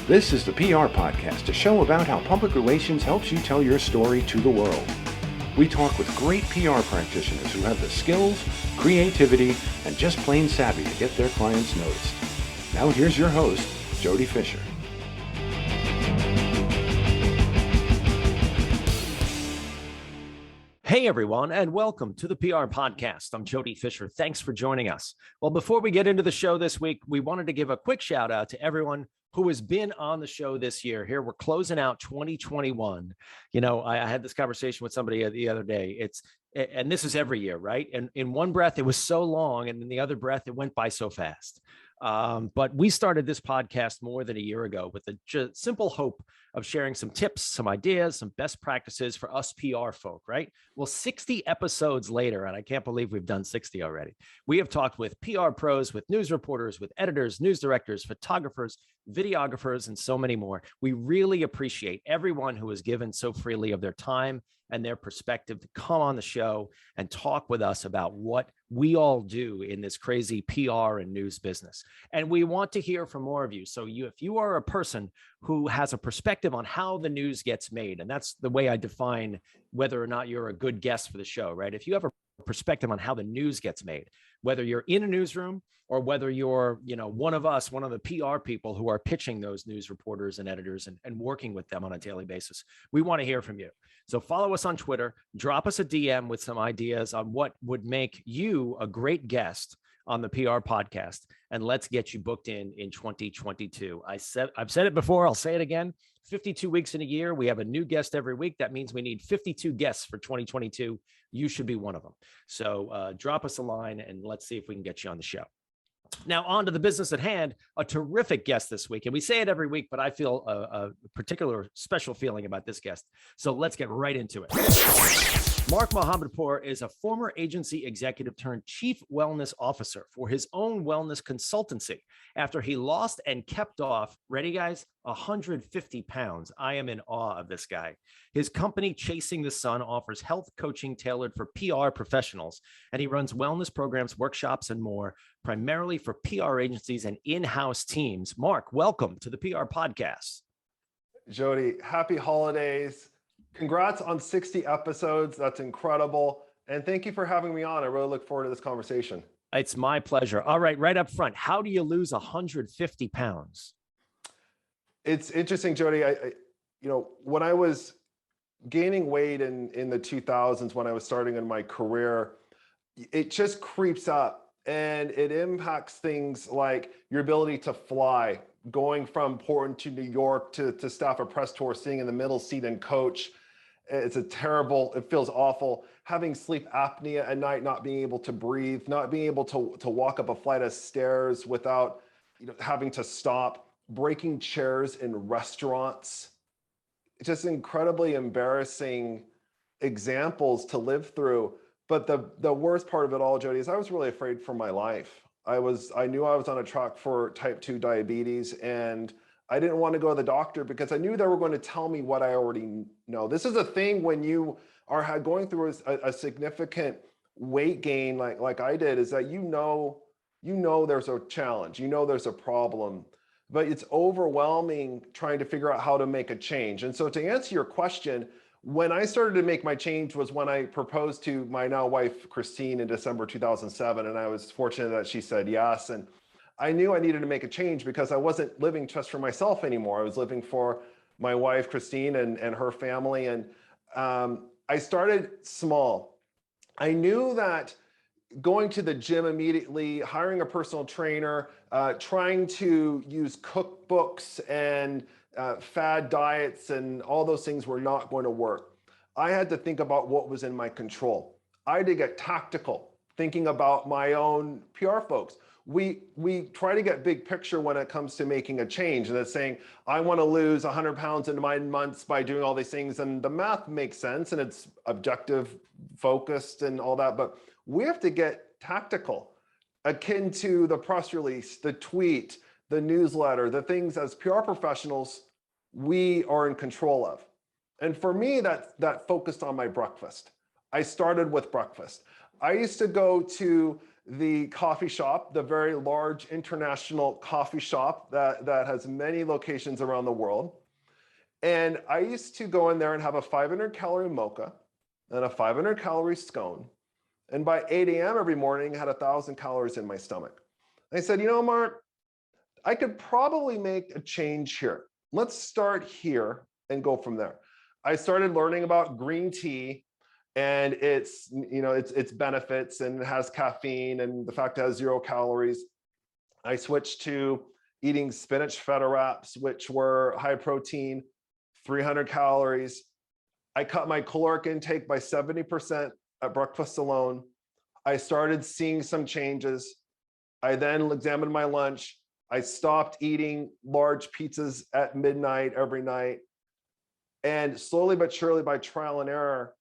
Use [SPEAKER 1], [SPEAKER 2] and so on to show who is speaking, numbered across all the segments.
[SPEAKER 1] This is the PR Podcast, a show about how public relations helps you tell your story to the world. We talk with great PR practitioners who have the skills, creativity, and just plain savvy to get their clients noticed. Now here's your host, Jody Fisher.
[SPEAKER 2] Hey everyone, and welcome to the PR Podcast. I'm Jody Fisher. Thanks for joining us. Well, before we get into the show this week, we wanted to give a quick shout out to everyone who has been on the show this year. Here, we're closing out 2021. You know, I had this conversation with somebody the other day. And this is every year, right? And in one breath, it was so long, and in the other breath, it went by so fast. But we started this podcast more than a year ago with the simple hope of sharing some tips, some ideas, some best practices for us PR folk, right? Well, 60 episodes later, and I can't believe we've done 60 already, we have talked with PR pros, with news reporters, with editors, news directors, photographers, videographers, and so many more. We really appreciate everyone who has given so freely of their time and their perspective to come on the show and talk with us about what we all do in this crazy PR and news business. And we want to hear from more of you. So if you are a person who has a perspective on how the news gets made, and that's the way I define whether or not you're a good guest for the show, right? If you have a perspective on how the news gets made, whether you're in a newsroom or whether you're, one of us, one of the PR people who are pitching those news reporters and editors and working with them on a daily basis, we want to hear from you. So follow us on Twitter, drop us a DM with some ideas on what would make you a great guest on the PR Podcast, and let's get you booked in 2022. I've said it before, I'll say it again. 52 weeks in a year, we have a new guest every week. That means we need 52 guests for 2022. You should be one of them. So drop us a line and let's see if we can get you on the show. Now, on to the business at hand, a terrific guest this week. And we say it every week, but I feel a particular special feeling about this guest. So let's get right into it. Mohammadpour is a former agency executive turned chief wellness officer for his own wellness consultancy after he lost and kept off, ready guys, 150 pounds. I am in awe of this guy. His company, Chasing the Sun, offers health coaching tailored for PR professionals, and he runs wellness programs, workshops, and more, primarily for PR agencies and in-house teams. Mark, welcome to the PR Podcast.
[SPEAKER 3] Jody, happy holidays. Congrats on 60 episodes. That's incredible. And thank you for having me on. I really look forward to this conversation.
[SPEAKER 2] It's my pleasure. All right up front, how do you lose 150 pounds?
[SPEAKER 3] It's interesting, Jody. When I was gaining weight in the 2000s, when I was starting in my career, it just creeps up and it impacts things like your ability to fly, going from Portland to New York to staff a press tour, sitting in the middle seat and coach. It feels awful. Having sleep apnea at night, not being able to breathe, not being able to walk up a flight of stairs without having to stop, breaking chairs in restaurants. It's just incredibly embarrassing examples to live through. But the worst part of it all, Jody, is I was really afraid for my life. I knew I was on a track for type 2 diabetes, and I didn't want to go to the doctor because I knew they were going to tell me what I already know. This is a thing when you are going through a significant weight gain like I did, is that you know there's a challenge, there's a problem, but it's overwhelming trying to figure out how to make a change. And so to answer your question, when I started to make my change was when I proposed to my now wife, Christine, in December 2007. And I was fortunate that she said yes. And I knew I needed to make a change because I wasn't living just for myself anymore. I was living for my wife, Christine, and her family. And I started small. I knew that going to the gym immediately, hiring a personal trainer, trying to use cookbooks and fad diets and all those things were not going to work. I had to think about what was in my control. I had to get tactical, thinking about my own PR folks. We try to get big picture when it comes to making a change, and it's saying, I want to lose 100 pounds in 9 months by doing all these things, and the math makes sense and it's objective focused and all that, but we have to get tactical, akin to the press release, the tweet, the newsletter, the things as PR professionals we are in control of. And for me, that focused on my breakfast. I started with breakfast. I used to go to the coffee shop, the very large international coffee shop that has many locations around the world. And I used to go in there and have a 500-calorie mocha and a 500-calorie scone. And by 8 a.m. every morning, I had 1,000 calories in my stomach. And I said, you know, Mark, I could probably make a change here. Let's start here and go from there. I started learning about green tea and its benefits, and it has caffeine and the fact it has 0 calories. I switched to eating spinach feta wraps, which were high protein, 300 calories. I cut my caloric intake by 70% at breakfast alone. I started seeing some changes. I then examined my lunch. I stopped eating large pizzas at midnight every night. And slowly but surely, by trial and error,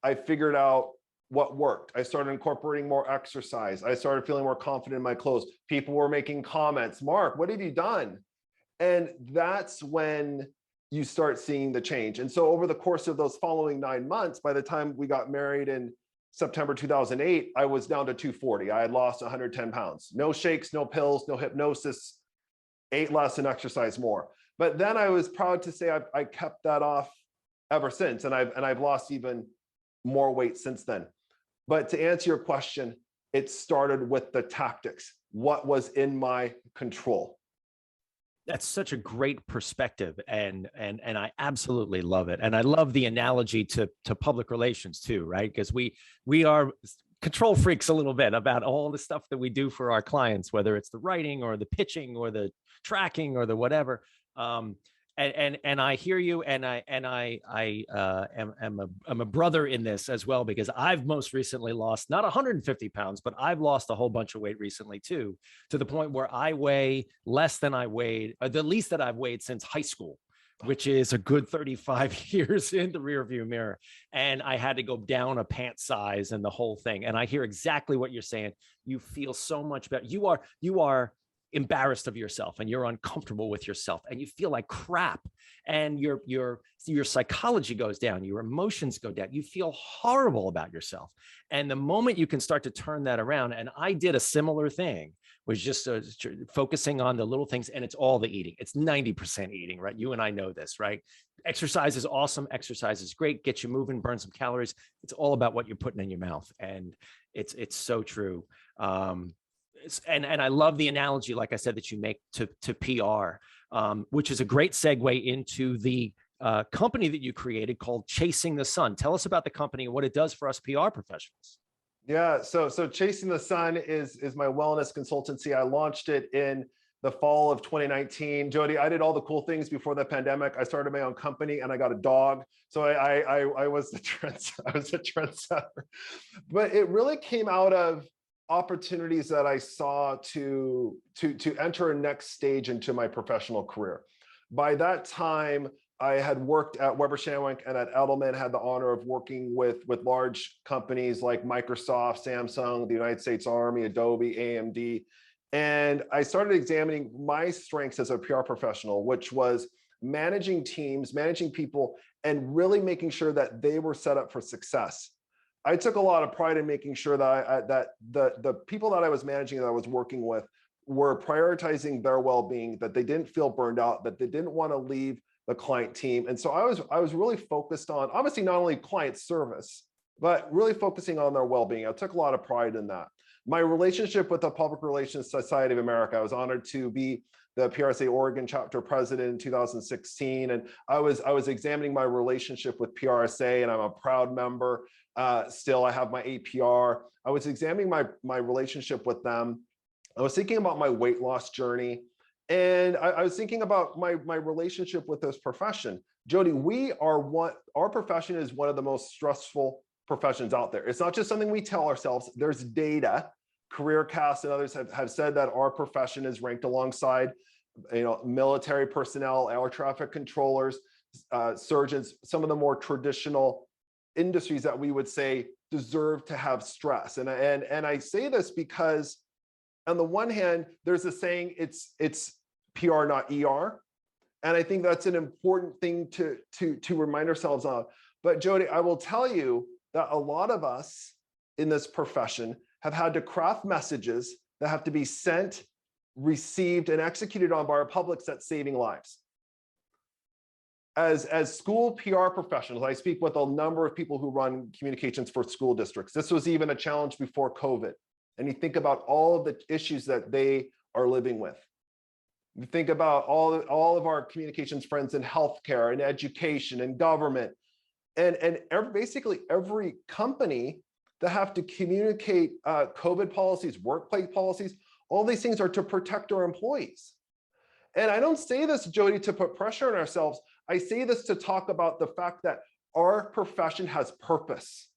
[SPEAKER 3] I figured out what worked. I started incorporating more exercise. I started feeling more confident in my clothes. People were making comments, Mark, what have you done? And that's when you start seeing the change. And so over the course of those following 9 months, by the time we got married in September 2008, I was down to 240. I had lost 110 pounds. No shakes, no pills, no hypnosis, ate less and exercised more. But then I was proud to say I kept that off ever since, and I've lost even more weight since then. But to answer your question, it started with the tactics. What was in my control?
[SPEAKER 2] That's such a great perspective, and I absolutely love it. And I love the analogy to public relations too, right? Because we are control freaks a little bit about all the stuff that we do for our clients, whether it's the writing or the pitching or the tracking or the whatever. And I hear you, and I'm a brother in this as well, because I've most recently lost not 150 pounds, but I've lost a whole bunch of weight recently too, to the point where I weigh less than I weighed, the least that I've weighed since high school, which is a good 35 years in the rearview mirror. And I had to go down a pant size and the whole thing. And I hear exactly what you're saying. You feel so much better. You are embarrassed of yourself, and you're uncomfortable with yourself, and you feel like crap, and your psychology goes down, your emotions go down, you feel horrible about yourself. And the moment you can start to turn that around, and I did a similar thing, was just focusing on the little things, and it's all the eating. It's 90% eating, right? You and I know this, right? Exercise is awesome. Exercise is great. Get you moving, burn some calories. It's all about what you're putting in your mouth. And it's so true. And I love the analogy, like I said, that you make to PR, which is a great segue into the company that you created called Chasing the Sun. Tell us about the company and what it does for us PR professionals.
[SPEAKER 3] Yeah, so Chasing the Sun is my wellness consultancy. I launched it in the fall of 2019. Jody, I did all the cool things before the pandemic. I started my own company and I got a dog. So I was the trendsetter. But it really came out of opportunities that I saw to enter a next stage into my professional career. By that time, I had worked at Weber Shandwick and at Edelman, had the honor of working with large companies like Microsoft, Samsung, the United States Army, Adobe, AMD. And I started examining my strengths as a PR professional, which was managing teams, managing people, and really making sure that they were set up for success. I took a lot of pride in making sure that the people that I was managing, that I was working with, were prioritizing their well-being, that they didn't feel burned out, that they didn't want to leave the client team. And so I was really focused on, obviously, not only client service, but really focusing on their well-being. I took a lot of pride in that. My relationship with the Public Relations Society of America, I was honored to be the PRSA Oregon chapter president in 2016. And I was examining my relationship with PRSA, and I'm a proud member. Still, I have my APR. I was examining my relationship with them. I was thinking about my weight loss journey. And I was thinking about my relationship with this profession. Jody, our profession is one of the most stressful professions out there. It's not just something we tell ourselves. There's data. CareerCast and others have said that our profession is ranked alongside, military personnel, air traffic controllers, surgeons, some of the more traditional industries that we would say deserve to have stress. And I say this because on the one hand, there's a saying, it's PR, not ER. And I think that's an important thing to remind ourselves of. But Jody, I will tell you that a lot of us in this profession have had to craft messages that have to be sent, received, and executed on by our publics that's saving lives. As school PR professionals, I speak with a number of people who run communications for school districts. This was even a challenge before COVID. And you think about all of the issues that they are living with. You think about all of our communications friends in healthcare and education and government, and basically every company that have to communicate COVID policies, workplace policies. All these things are to protect our employees. And I don't say this, Jody, to put pressure on ourselves. I say this to talk about the fact that our profession has purpose.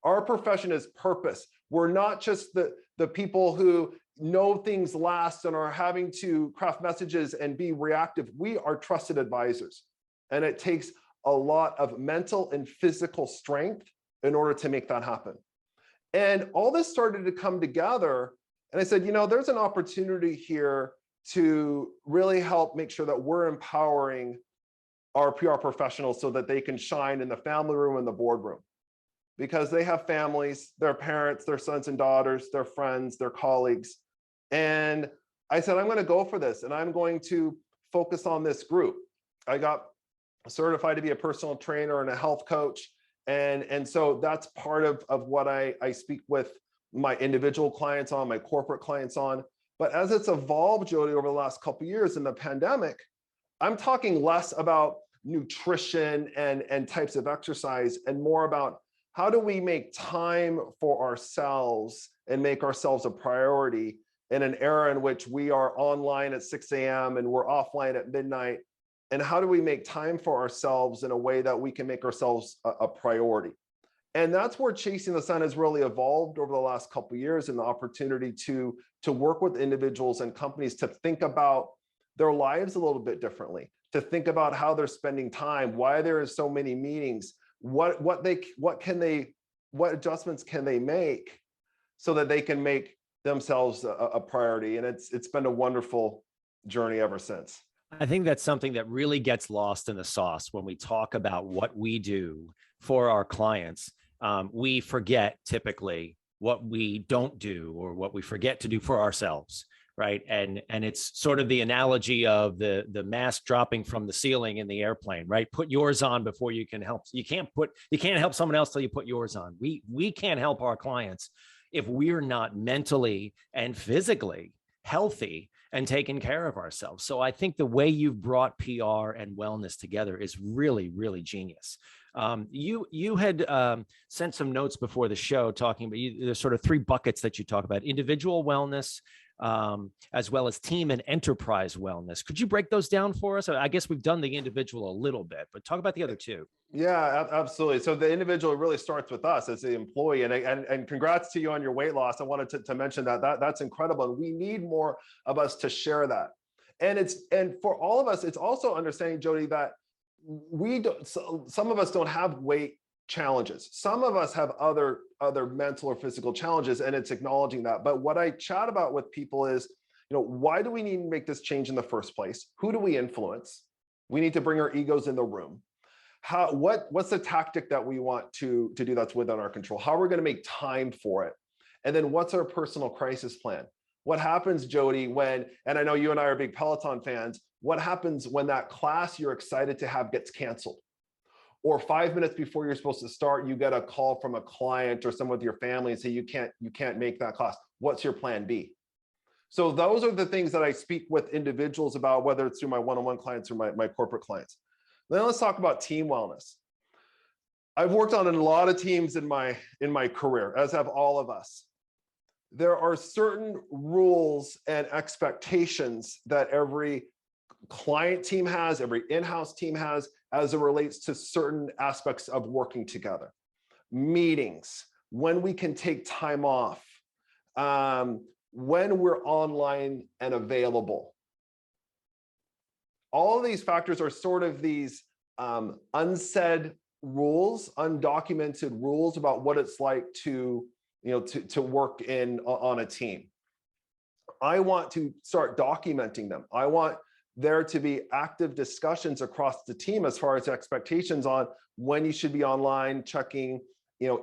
[SPEAKER 3] Our profession is purpose. We're not just the people who know things last and are having to craft messages and be reactive. We are trusted advisors. And it takes a lot of mental and physical strength in order to make that happen. And all this started to come together. And I said, there's an opportunity here to really help make sure that we're empowering our PR professionals so that they can shine in the family room and the boardroom, because they have families, their parents, their sons and daughters, their friends, their colleagues. And I said, I'm going to go for this, and I'm going to focus on this group. I got certified to be a personal trainer and a health coach. And so that's part of what I speak with my individual clients on, my corporate clients on. But as it's evolved, Jody, over the last couple of years in the pandemic, I'm talking less about nutrition and types of exercise and more about how do we make time for ourselves and make ourselves a priority in an era in which we are online at 6 a.m. and we're offline at midnight. And how do we make time for ourselves in a way that we can make ourselves a priority? And that's where Chasing the Sun has really evolved over the last couple of years, and the opportunity to work with individuals and companies to think about their lives a little bit differently, to think about how they're spending time, why there are so many meetings, what adjustments can they make so that they can make themselves a priority. And it's been a wonderful journey ever since.
[SPEAKER 2] I think that's something that really gets lost in the sauce when we talk about what we do for our clients. We forget typically what we don't do or what we forget to do for ourselves, right? And it's sort of the analogy of the mask dropping from the ceiling in the airplane, right? Put yours on before you can help. You can't help someone else till you put yours on. We can't help our clients if we're not mentally and physically healthy and taking care of ourselves. So I think the way you've brought PR and wellness together is really, really genius. You had sent some notes before the show talking about there's sort of three buckets that you talk about: individual wellness, as well as team and enterprise wellness. Could you break those down for us? I guess we've done the individual a little bit, but talk about the other two.
[SPEAKER 3] Yeah, absolutely. So the individual really starts with us as the employee, and congrats to you on your weight loss. I wanted to mention that's incredible. And we need more of us to share that. And for all of us, it's also understanding, Jody, that some of us don't have weight challenges. Some of us have other mental or physical challenges, and it's acknowledging that. But what I chat about with people is, why do we need to make this change in the first place? Who do we influence? We need to bring our egos in the room. What's the tactic that we want to do that's within our control? How are we going to make time for it? And then what's our personal crisis plan? What happens, Jody, and I know you and I are big Peloton fans, what happens when that class you're excited to have gets canceled? Or 5 minutes before you're supposed to start, you get a call from a client or someone with your family and say, you can't make that class. What's your plan B? So those are the things that I speak with individuals about, whether it's through my one-on-one clients or my corporate clients. Then let's talk about team wellness. I've worked on a lot of teams in my career, as have all of us. There are certain rules and expectations that every client team has, every in-house team has, as it relates to certain aspects of working together. Meetings, when we can take time off, when we're online and available. All of these factors are sort of these unsaid rules, undocumented rules about what it's like to work on a team. I want to start documenting them. I want there to be active discussions across the team as far as expectations on when you should be online, checking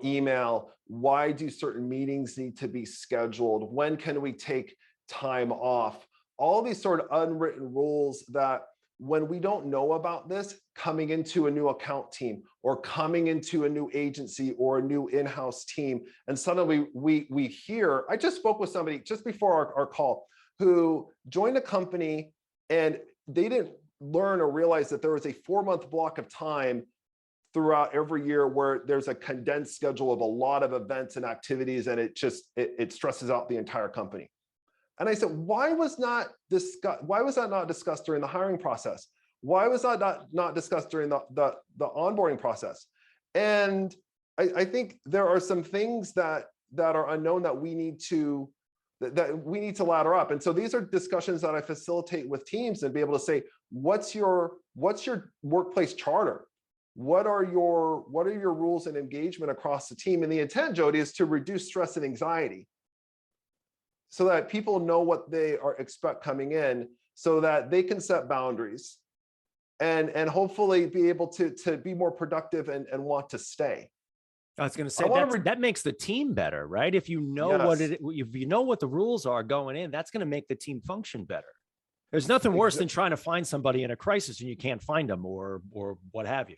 [SPEAKER 3] email? Why do certain meetings need to be scheduled? When can we take time off? All these sort of unwritten rules that when we don't know about this coming into a new account team or coming into a new agency or a new in-house team, and suddenly we hear, I just spoke with somebody just before our call who joined a company and they didn't learn or realize that there was a 4-month block of time throughout every year where there's a condensed schedule of a lot of events and activities, and it stresses out the entire company. And I said, why was that not discussed during the hiring process? Why was that not discussed during the onboarding process? And I think there are some things that are unknown that we need to ladder up. And so these are discussions that I facilitate with teams and be able to say, what's your workplace charter? What are your rules and engagement across the team? And the intent, Jody, is to reduce stress and anxiety so that people know what they expect coming in, so that they can set boundaries and hopefully be able to be more productive and want to stay.
[SPEAKER 2] I was going to say that makes the team better, right? If you know if you know what the rules are going in, that's going to make the team function better. There's nothing worse than trying to find somebody in a crisis and you can't find them or what have you.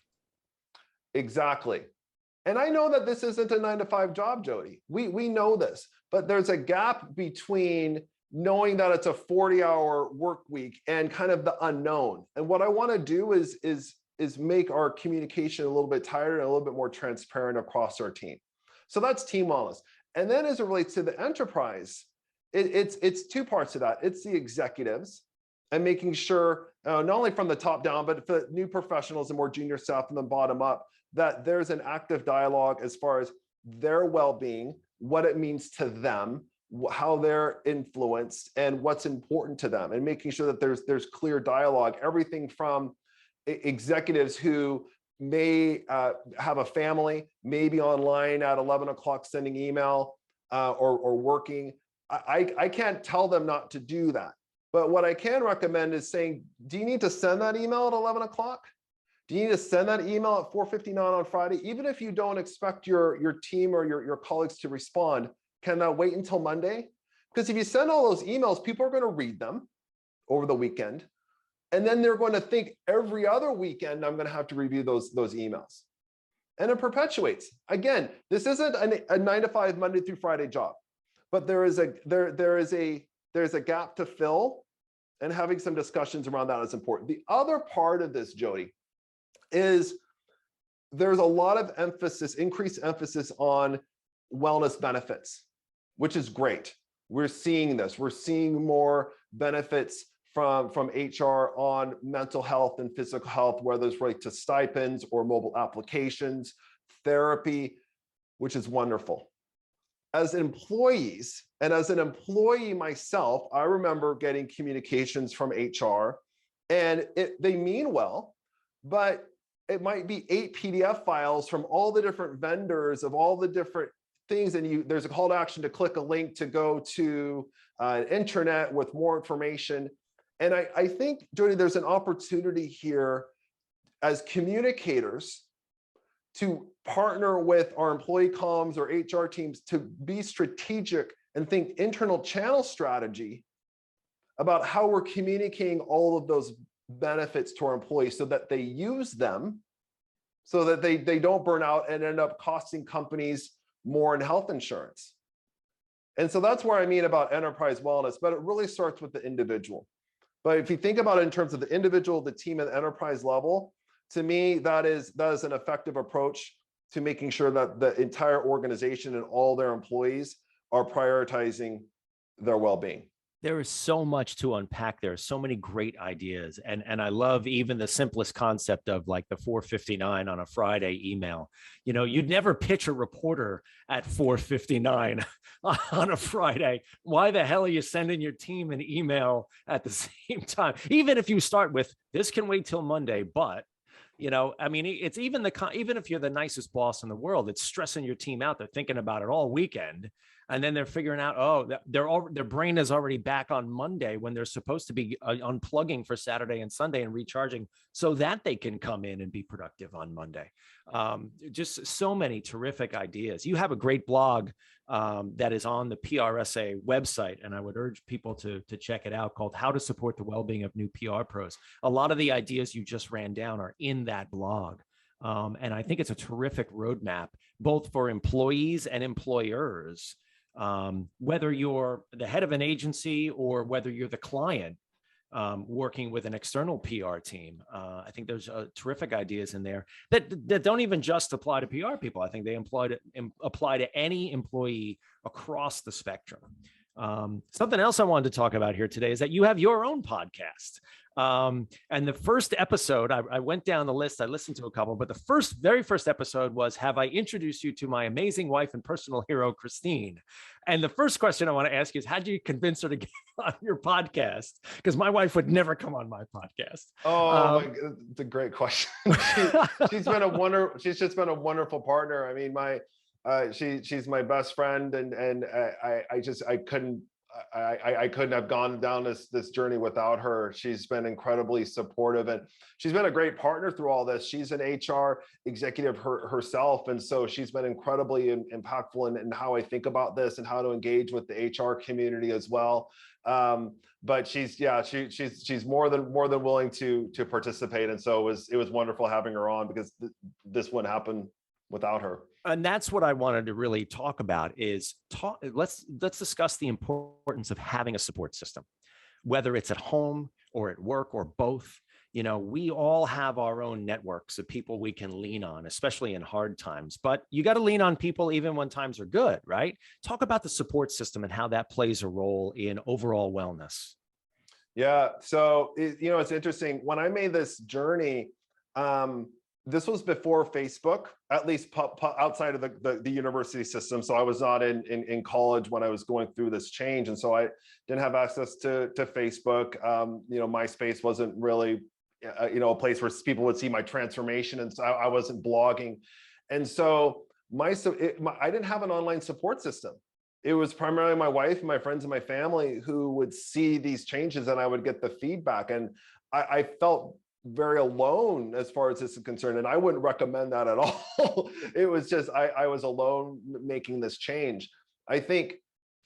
[SPEAKER 3] Exactly. And I know that this isn't a 9-to-5 job, Jody. We know this, but there's a gap between knowing that it's a 40-hour work week and kind of the unknown. And what I want to do is make our communication a little bit tighter and a little bit more transparent across our team. So that's team wellness. And then as it relates to the enterprise, it's 2 parts of that. It's the executives and making sure, not only from the top down, but for new professionals and more junior staff from the bottom up, that there's an active dialogue as far as their well-being, what it means to them, how they're influenced, and what's important to them, and making sure that there's clear dialogue. Everything from executives who may have a family, maybe online at 11 o'clock sending email or working. I can't tell them not to do that. But what I can recommend is saying, do you need to send that email at 11 o'clock? Do you need to send that email at 4:59 on Friday? Even if you don't expect your team or your colleagues to respond, can that wait until Monday? Because if you send all those emails, people are going to read them over the weekend. And then they're going to think every other weekend, I'm going to have to review those emails. And it perpetuates. Again, this isn't a 9-to-5 Monday through Friday job, but there's a gap to fill, and having some discussions around that is important. The other part of this, Jody, is there's a lot of increased emphasis on wellness benefits, which is great. We're seeing this. We're seeing more benefits from HR on mental health and physical health, whether it's related to stipends or mobile applications, therapy, which is wonderful. As employees, and as an employee myself, I remember getting communications from HR, and they mean well, but it might be 8 PDF files from all the different vendors of all the different things, and there's a call to action to click a link to go to an intranet with more information. And I think, Jody, there's an opportunity here as communicators to partner with our employee comms or HR teams to be strategic and think internal channel strategy about how we're communicating all of those benefits to our employees so that they use them, so that they don't burn out and end up costing companies more in health insurance. And so that's where I mean about enterprise wellness, but it really starts with the individual. But if you think about it in terms of the individual, the team, and the enterprise level, to me, that is an effective approach to making sure that the entire organization and all their employees are prioritizing their well-being.
[SPEAKER 2] There is so much to unpack. There are so many great ideas. And I love even the simplest concept of like the 4:59 on a Friday email. You know, you'd never pitch a reporter at 4:59 on a Friday. Why the hell are you sending your team an email at the same time? Even if you start with, this can wait till Monday, but you know, I mean, it's even if you're the nicest boss in the world, it's stressing your team out. They're thinking about it all weekend. And then they're figuring out, oh, their brain is already back on Monday when they're supposed to be unplugging for Saturday and Sunday and recharging so that they can come in and be productive on Monday. Just so many terrific ideas. You have a great blog that is on the PRSA website, and I would urge people to check it out, called How to Support the Wellbeing of New PR Pros. A lot of the ideas you just ran down are in that blog. And I think it's a terrific roadmap, both for employees and employers. Whether you're the head of an agency or whether you're the client working with an external PR team, I think there's terrific ideas in there that don't even just apply to PR people. I think they apply to any employee across the spectrum. Something else I wanted to talk about here today is that you have your own podcast. And the first episode, I went down the list, I listened to a couple, but the very first episode was, have I introduced you to my amazing wife and personal hero, Christine? And the first question I want to ask you is, how did you convince her to get on your podcast? Because my wife would never come on my podcast.
[SPEAKER 3] Oh, it's a great question. She's just been a wonderful partner. I mean, she's my best friend, and I couldn't have gone down this journey without her. She's been incredibly supportive, and she's been a great partner through all this. She's an HR executive herself, and so she's been incredibly impactful in how I think about this and how to engage with the HR community as well. But she's more than willing to participate, and so it was wonderful having her on, because this wouldn't happen without her.
[SPEAKER 2] And that's what I wanted to really talk about is let's discuss the importance of having a support system, whether it's at home or at work or both. You know, we all have our own networks of people we can lean on, especially in hard times, but you got to lean on people even when times are good, right? Talk about the support system and how that plays a role in overall wellness.
[SPEAKER 3] Yeah. So, it's interesting. When I made this journey, this was before Facebook, at least outside of the university system. So I was not in college when I was going through this change. And so I didn't have access to Facebook. MySpace wasn't really, a place where people would see my transformation. And so I wasn't blogging. And so I didn't have an online support system. It was primarily my wife and my friends and my family who would see these changes, and I would get the feedback. And I felt very alone as far as this is concerned. And I wouldn't recommend that at all. It was just, I was alone making this change. I think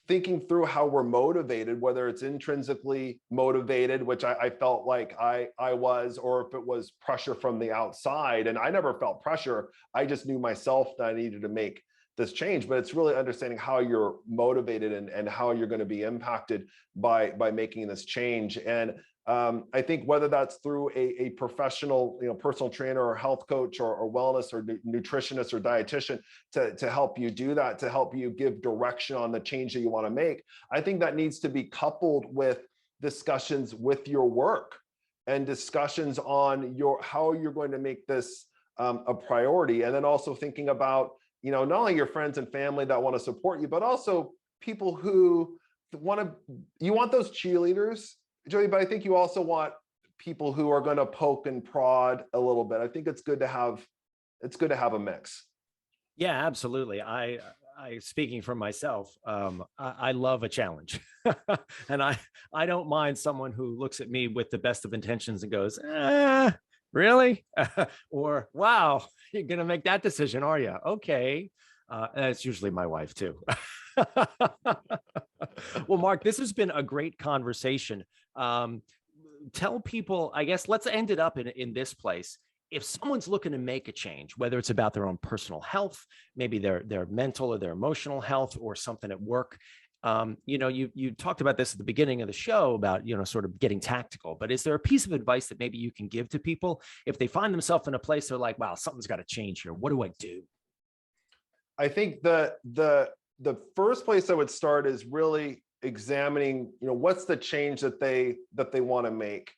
[SPEAKER 3] thinking through how we're motivated, whether it's intrinsically motivated, which I felt like I was, or if it was pressure from the outside. And I never felt pressure. I just knew myself that I needed to make this change. But it's really understanding how you're motivated and how you're going to be impacted by making this change. And I think whether that's through a professional, personal trainer or health coach or wellness or nutritionist or dietitian to help you do that, to help you give direction on the change that you want to make, I think that needs to be coupled with discussions with your work and discussions on how you're going to make this a priority. And then also thinking about, not only your friends and family that want to support you, but also people who you want those cheerleaders, Jody, but I think you also want people who are going to poke and prod a little bit. I think it's good to have a mix.
[SPEAKER 2] Yeah, absolutely. I speaking for myself, I love a challenge. And I don't mind someone who looks at me with the best of intentions and goes, really? Or, wow, you're going to make that decision, are you? Okay. That's usually my wife too. Well, Mark, this has been a great conversation. Tell people, I guess, let's end it up in this place. If someone's looking to make a change, whether it's about their own personal health, maybe their mental or their emotional health, or something at work, you talked about this at the beginning of the show about, sort of getting tactical, but is there a piece of advice that maybe you can give to people if they find themselves in a place they're like, wow, something's got to change here. What do I do?
[SPEAKER 3] I think the first place I would start is really examining, what's the change that they want to make.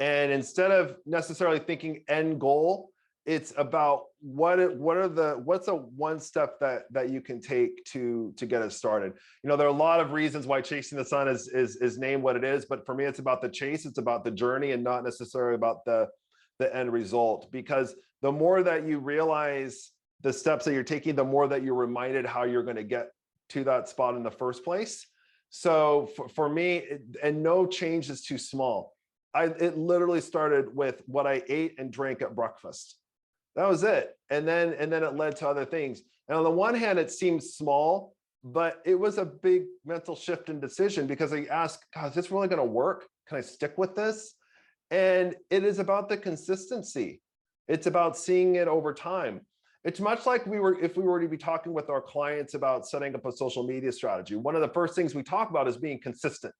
[SPEAKER 3] And instead of necessarily thinking end goal, it's about what's a one step that you can take to get it started. There are a lot of reasons why Chasing the Sun is named what it is, but for me, it's about the chase, it's about the journey, and not necessarily about the end result. Because the more that you realize the steps that you're taking, the more that you're reminded how you're going to get to that spot in the first place. So for me, and no change is too small. It literally started with what I ate and drank at breakfast. That was it. And then it led to other things. And on the one hand, it seems small, but it was a big mental shift and decision, because I asked, God, is this really going to work? Can I stick with this? And it is about the consistency. It's about seeing it over time. It's much like if we were to be talking with our clients about setting up a social media strategy. One of the first things we talk about is being consistent.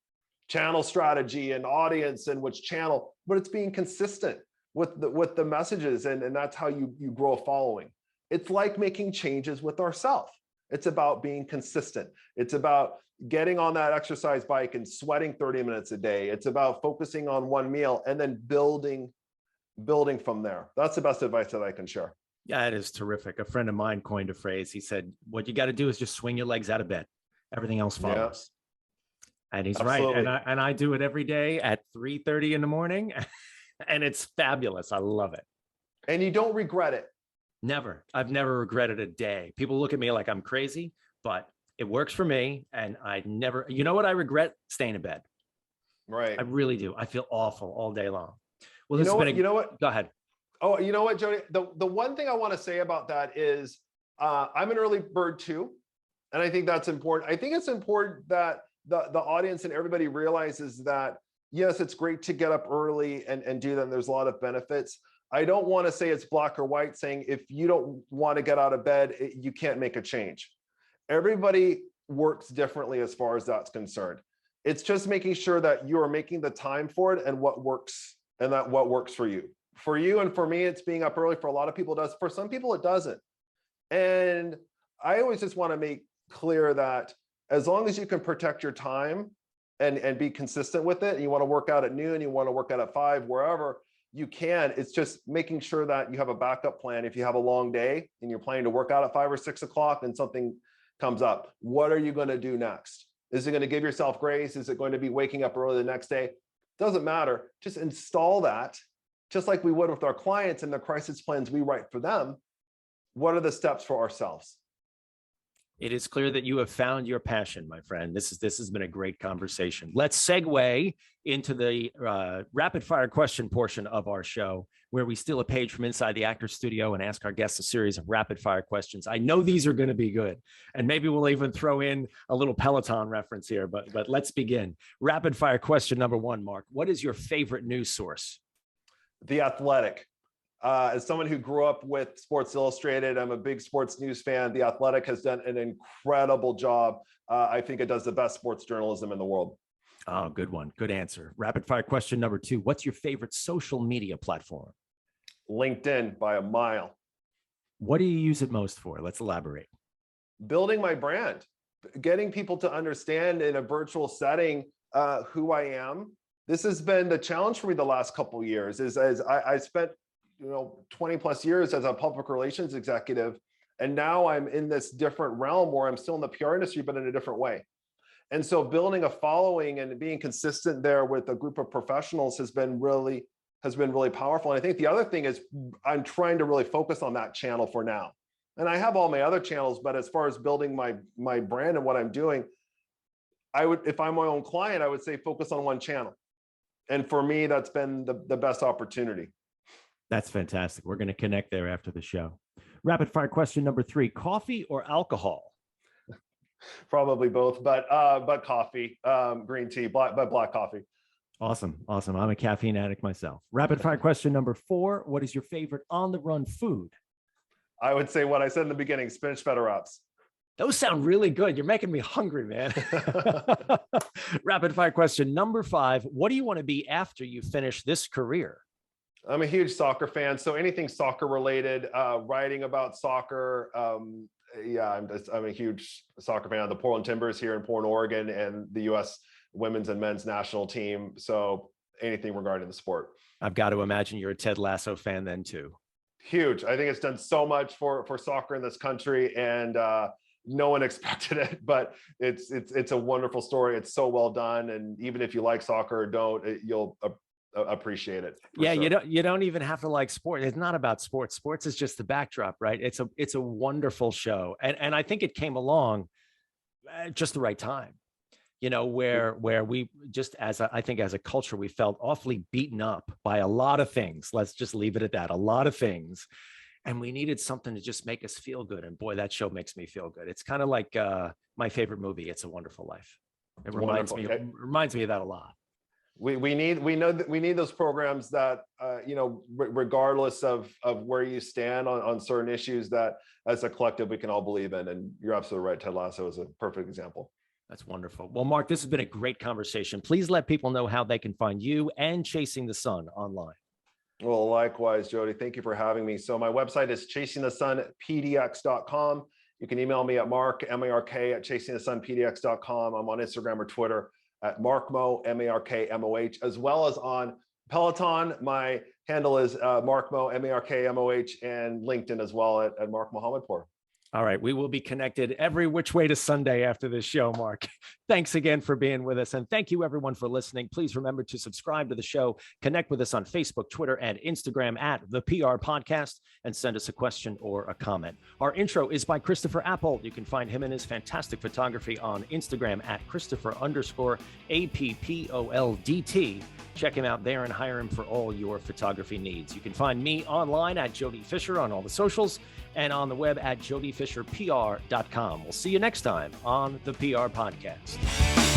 [SPEAKER 3] Channel strategy and audience and which channel, but it's being consistent with the messages, and that's how you grow a following. It's like making changes with ourselves. It's about being consistent. It's about getting on that exercise bike and sweating 30 minutes a day. It's about focusing on one meal and then building from there. That's the best advice that I can share.
[SPEAKER 2] Yeah, it is terrific. A friend of mine coined a phrase. He said, what you got to do is just swing your legs out of bed. Everything else follows. Yeah. And he's
[SPEAKER 3] Absolutely.
[SPEAKER 2] right. And I do it every day at 3:30 in the morning. And it's fabulous. I love it.
[SPEAKER 3] And you don't regret it.
[SPEAKER 2] Never. I've never regretted a day. People look at me like I'm crazy, but it works for me. And I never, you know what I regret? Staying in bed.
[SPEAKER 3] Right.
[SPEAKER 2] I really do. I feel awful all day long. Well,
[SPEAKER 3] you know what?
[SPEAKER 2] Go ahead.
[SPEAKER 3] Oh, you know what, Jody? The one thing I want to say about that is I'm an early bird too. And I think that's important. I think it's important that the audience and everybody realizes that, yes, it's great to get up early and do them. There's a lot of benefits. I don't want to say it's black or white, saying if you don't want to get out of bed, you can't make a change. Everybody works differently as far as that's concerned. It's just making sure that you are making the time for it and what works, and that what works for you. For you and for me, it's being up early. For a lot of people, it does. For some people, it doesn't. And I always just want to make clear that as long as you can protect your time and be consistent with it, and you want to work out at noon, you want to work out at 5, wherever you can, it's just making sure that you have a backup plan. If you have a long day and you're planning to work out at 5 or 6 o'clock and something comes up, what are you going to do next? Is it going to give yourself grace? Is it going to be waking up early the next day? Doesn't matter. Just install that, just like we would with our clients and the crisis plans we write for them. What are the steps for ourselves?
[SPEAKER 2] It is clear that you have found your passion, my friend. This has been a great conversation. Let's segue into the rapid fire question portion of our show, where we steal a page from inside the actor's studio and ask our guests a series of rapid fire questions. I know these are going to be good, and maybe we'll even throw in a little Peloton reference here, but let's begin. Rapid fire question number 1, Mark. What is your favorite news source?
[SPEAKER 3] The Athletic. As someone who grew up with Sports Illustrated, I'm a big sports news fan. The Athletic has done an incredible job. I think it does the best sports journalism in the world.
[SPEAKER 2] Oh, good one. Good answer. Rapid fire question number 2. What's your favorite social media platform?
[SPEAKER 3] LinkedIn by a mile.
[SPEAKER 2] What do you use it most for? Let's elaborate.
[SPEAKER 3] Building my brand, getting people to understand in a virtual setting who I am. This has been the challenge for me the last couple of years. As I spent 20 plus years as a public relations executive. And now I'm in this different realm where I'm still in the PR industry, but in a different way. And so building a following and being consistent there with a group of professionals has been really powerful. And I think the other thing is I'm trying to really focus on that channel for now. And I have all my other channels, but as far as building my brand and what I'm doing, if I'm my own client, I would say focus on one channel. And for me, that's been the best opportunity.
[SPEAKER 2] That's fantastic. We're going to connect there after the show. Rapid fire question number 3, coffee or alcohol?
[SPEAKER 3] Probably both, but coffee, green tea, black coffee.
[SPEAKER 2] Awesome. I'm a caffeine addict myself. Rapid fire question number 4, what is your favorite on the run food?
[SPEAKER 3] I would say what I said in the beginning, spinach feta wraps.
[SPEAKER 2] Those sound really good. You're making me hungry, man. Rapid fire question number 5, what do you want to be after you finish this career?
[SPEAKER 3] I'm a huge soccer fan, so anything soccer related, writing about soccer. I'm a huge soccer fan of the Portland Timbers here in Portland, Oregon, and the U.S. women's and men's national team. So anything regarding the sport. I've
[SPEAKER 2] got to imagine you're a Ted Lasso fan then too.
[SPEAKER 3] Huge. I think it's done so much for soccer in this country, and no one expected it, but it's a wonderful story. It's so well done, and even if you like soccer or don't, you'll appreciate it.
[SPEAKER 2] Yeah, sure. You don't even have to like sport. It's not about sports. Sports is just the backdrop, right? It's a wonderful show, and I think it came along just the right time. Where we just, I think as a culture, we felt awfully beaten up by a lot of things. Let's just leave it at that. A lot of things. And we needed something to just make us feel good. And boy, that show makes me feel good. It's kind of like my favorite movie, It's a Wonderful Life. It reminds me of that a lot.
[SPEAKER 3] We need those programs that, regardless of where you stand on certain issues, that as a collective, we can all believe in. And you're absolutely right. Ted Lasso is a perfect example.
[SPEAKER 2] That's wonderful. Well, Mark, this has been a great conversation. Please let people know how they can find you and Chasing the Sun online.
[SPEAKER 3] Well, likewise, Jody. Thank you for having me. So my website is chasingthesunpdx.com. You can email me at Mark, M-A-R-K, at chasingthesunpdx.com. I'm on Instagram or Twitter at Markmo, M-A-R-K-M-O-H, as well as on Peloton. My handle is Markmo, M-A-R-K-M-O-H, and LinkedIn as well at Mark Mohammadpour.
[SPEAKER 2] All right. We will be connected every which way to Sunday after this show, Mark. Thanks again for being with us. And thank you, everyone, for listening. Please remember to subscribe to the show. Connect with us on Facebook, Twitter, and Instagram at The PR Podcast, and send us a question or a comment. Our intro is by Christopher Appold. You can find him and his fantastic photography on Instagram at Christopher_APPOLDT. Check him out there and hire him for all your photography needs. You can find me online at Jody Fisher on all the socials and on the web at jodyfisherpr.com. We'll see you next time on the PR Podcast.